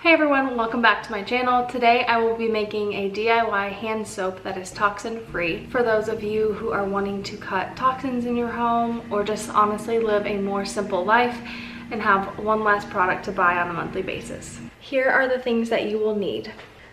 Hey everyone, welcome back to my channel. Today I will be making a DIY hand soap that is toxin free for those of you who are wanting to cut toxins in your home or just honestly live a more simple life and have one less product to buy on a monthly basis. Here are the things that you will need.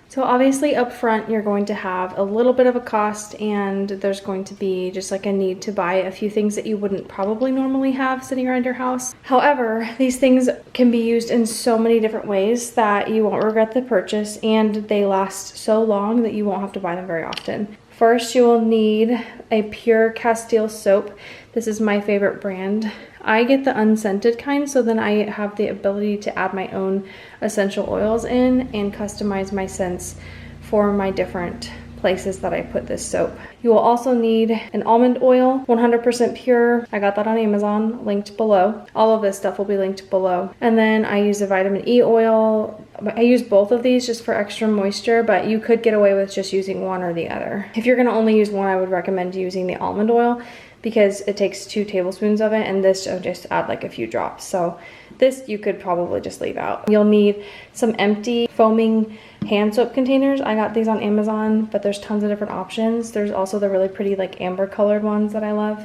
So obviously up front you're going to have a little bit of a cost, and there's going to be just like a need to buy a few things that you wouldn't probably normally have sitting around your house. However, these things can be used in so many different ways that you won't regret the purchase, and they last so long that you won't have to buy them very often. First, you will need a pure Castile soap. This is my favorite brand. I get the unscented kind, so then I have the ability to add my own essential oils in and customize my scents for my different places that I put this soap. You will also need an almond oil, 100% pure. I got that on Amazon, linked below. All of this stuff will be linked below. And then I use a vitamin E oil. I use both of these just for extra moisture, but you could get away with just using one or the other. If you're gonna only use one, I would recommend using the almond oil because it takes 2 tablespoons of it, and this just add like a few drops. So this you could probably just leave out. You'll need some empty foaming hand soap containers. I got these on Amazon, but there's tons of different options. There's also the really pretty like amber colored ones that I love.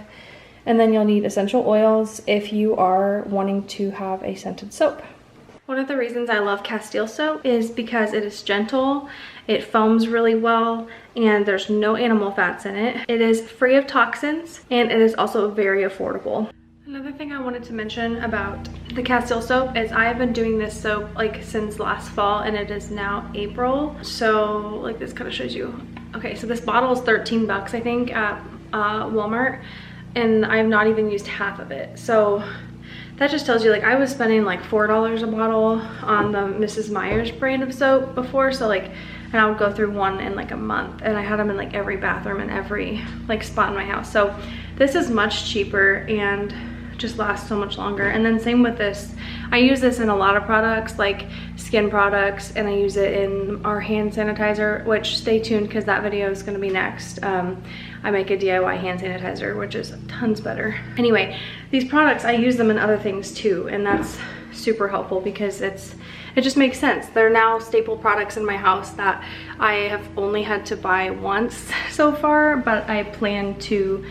And then you'll need essential oils if you are wanting to have a scented soap. One of the reasons I love Castile soap is because it is gentle, it foams really well, and there's no animal fats in it. It is free of toxins, and it is also very affordable. Another thing I wanted to mention about the Castile soap is I have been doing this soap like since last fall, and it is now April. So like this kind of shows you. Okay, so this bottle is 13 bucks I think at Walmart, and I have not even used half of it. So that just tells you, like, I was spending like $4 a bottle on the Mrs. Meyer's brand of soap before, so like, and I would go through one in like a month, and I had them in like every bathroom and every like spot in my house. So this is much cheaper and just lasts so much longer. And then same with this, I use this in a lot of products like skin products, and I use it in our hand sanitizer, which stay tuned because that video is going to be next. I make a DIY hand sanitizer, which is tons better. Anyway, these products, I use them in other things too, and that's super helpful because it just makes sense. They're now staple products in my house that I have only had to buy once so far, but I plan to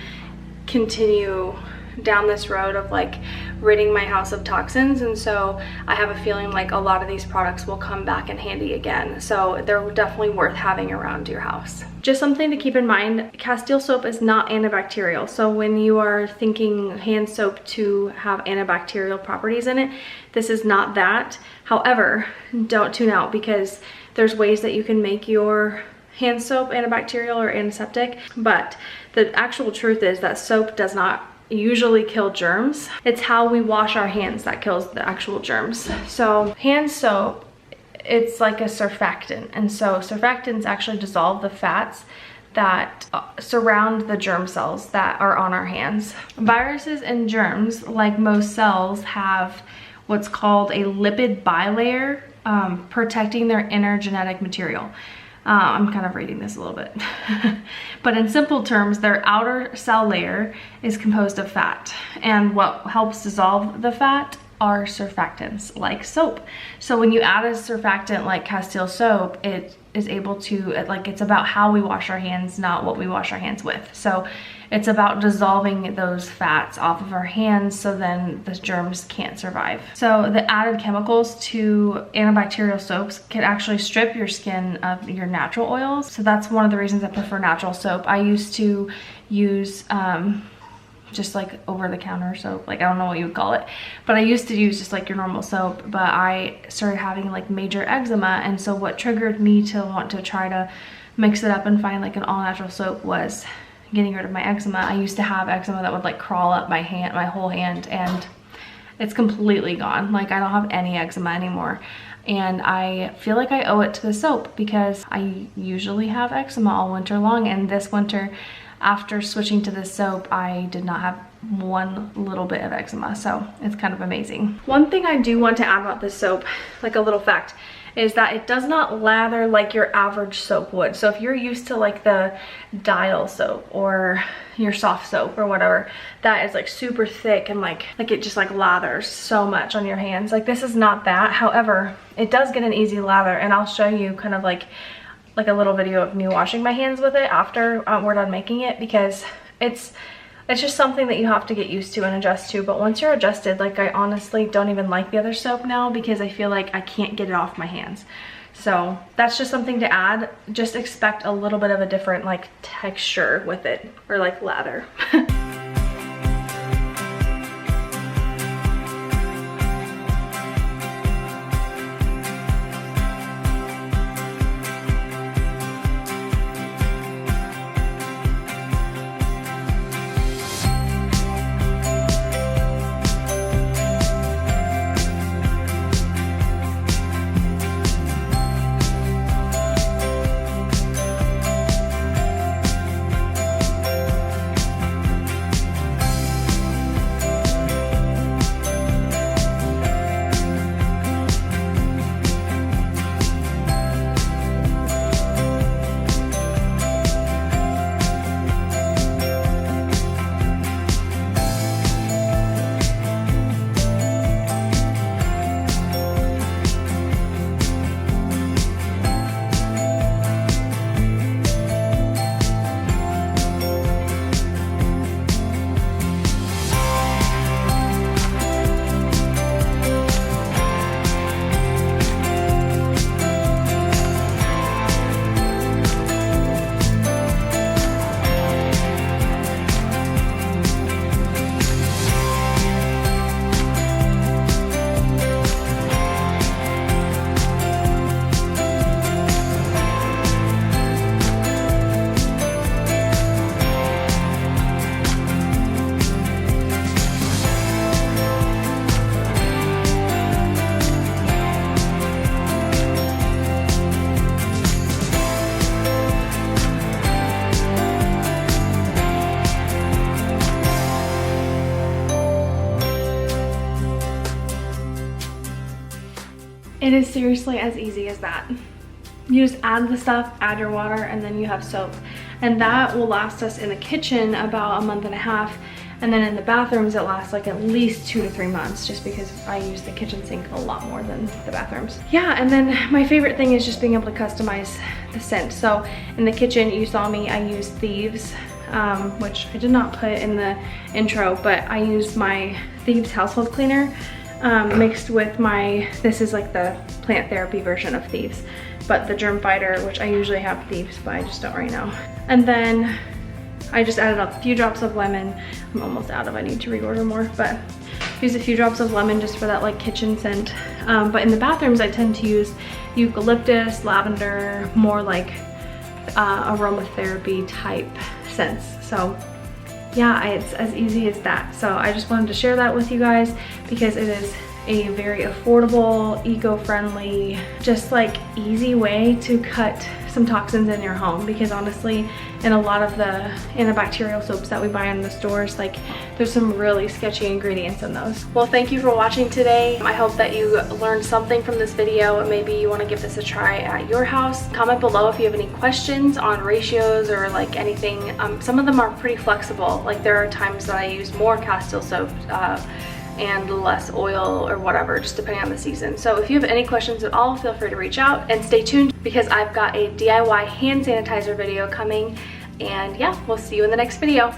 continue down this road of like ridding my house of toxins, and so I have a feeling like a lot of these products will come back in handy again, so they're definitely worth having around your house. Just something to keep in mind, Castile soap is not antibacterial, so when you are thinking hand soap to have antibacterial properties in it, this is not that. However, don't tune out because there's ways that you can make your hand soap antibacterial or antiseptic, but the actual truth is that soap does not usually kill germs. It's how we wash our hands that kills the actual germs. So hand soap, it's like a surfactant, and so surfactants actually dissolve the fats that surround the germ cells that are on our hands. Viruses and germs, like most cells, have what's called a lipid bilayer protecting their inner genetic material. I'm kind of reading this a little bit. But in simple terms, their outer cell layer is composed of fat. And what helps dissolve the fat are surfactants like soap. So when you add a surfactant like Castile soap, it is able to, it's about how we wash our hands, not what we wash our hands with. So it's about dissolving those fats off of our hands so then the germs can't survive. So the added chemicals to antibacterial soaps can actually strip your skin of your natural oils. So that's one of the reasons I prefer natural soap. I used to use just like over-the-counter soap, like I don't know what you would call it, but I used to use just like your normal soap, but I started having like major eczema, and so what triggered me to want to try to mix it up and find like an all-natural soap was getting rid of my eczema. I used to have eczema that would like crawl up my hand, my whole hand, and it's completely gone. Like I don't have any eczema anymore, and I feel like I owe it to the soap because I usually have eczema all winter long, and this winter after switching to this soap, I did not have one little bit of eczema, so it's kind of amazing. One thing I do want to add about this soap, like a little fact, is that it does not lather like your average soap would. So if you're used to like the Dial soap or your soft soap or whatever, that is like super thick and like it just like lathers so much on your hands. Like this is not that. However, it does get an easy lather, and I'll show you kind of like a little video of me washing my hands with it after we're done making it, because it's just something that you have to get used to and adjust to. But once you're adjusted, like I honestly don't even like the other soap now because I feel like I can't get it off my hands. So that's just something to add. Just expect a little bit of a different like texture with it, or like lather. It is seriously as easy as that. You just add the stuff, add your water, and then you have soap. And that will last us in the kitchen about a month and a half. And then in the bathrooms, it lasts like at least 2 to 3 months, just because I use the kitchen sink a lot more than the bathrooms. Yeah, and then my favorite thing is just being able to customize the scent. So in the kitchen, you saw me, I used Thieves, which I did not put in the intro, but I used my Thieves household cleaner mixed with my, this is like the plant therapy version of Thieves, but the germ fighter, which I usually have Thieves, but I just don't right now. And then I just added a few drops of lemon. I'm almost out of, I need to reorder more, but use a few drops of lemon just for that like kitchen scent. But in the bathrooms, I tend to use eucalyptus, lavender, more like aromatherapy type scents. So yeah, it's as easy as that. So I just wanted to share that with you guys because it is a very affordable, eco-friendly, just like easy way to cut some toxins in your home, because honestly, in a lot of the antibacterial soaps that we buy in the stores, like there's some really sketchy ingredients in those. Well, thank you for watching today. I hope that you learned something from this video, and maybe you want to give this a try at your house. Comment below if you have any questions on ratios or like anything. Some of them are pretty flexible. Like there are times that I use more Castile soap and less oil or whatever, just depending on the season. So if you have any questions at all, feel free to reach out, and stay tuned because I've got a DIY hand sanitizer video coming. And yeah, we'll see you in the next video.